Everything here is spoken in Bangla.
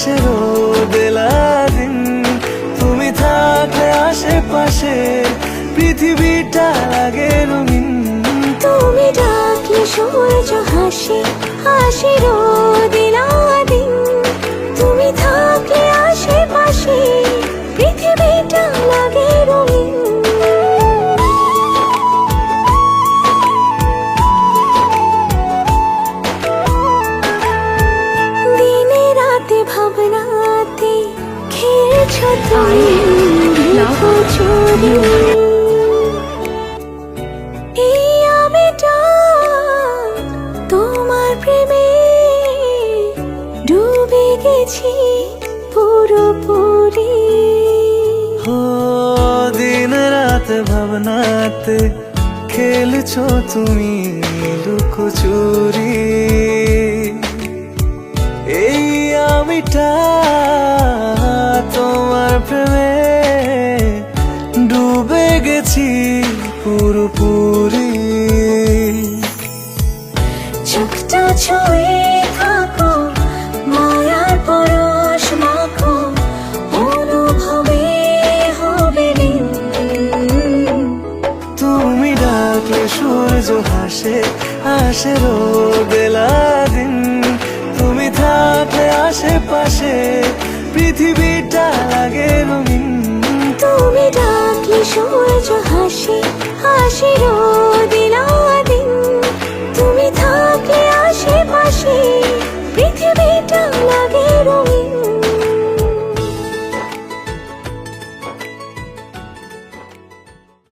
আসে রোদেলা দিন, তুমি থাকলে আশেপাশে পৃথিবীটা লাগে রঙিন। তুমি ডাকলে সূর্য হাসে, হাসে রোদেলা দিন, তুমি থাকলে আশেপাশে পৃথিবীটা লাগে রঙিন। দিনে রাতে ভাবনাতে খেলছো তুমি লুকোচুরি। এই আমিটা তোমার প্রেমে ডুবে গেছি পুরোপুরি। ও দিন রাত ভাবনাতে খেলছো তুমি লুকোচুরি। এই আমিটা তোমার প্রেমে ডুবে গেছি পুরোপুরি। চোখটা ছুঁয়ে থাকো, মায়ার পরশ মাখো, অনুভবে হবে ঋণ। তুমি ডাকলে সূর্য হাসে, হাসে রোদেলা দিন, তুমি থাকলে আশেপাশে পৃথিবীটা লাগে রঙিন। তুমি ডাকলে সূর্য হাসে, হাসে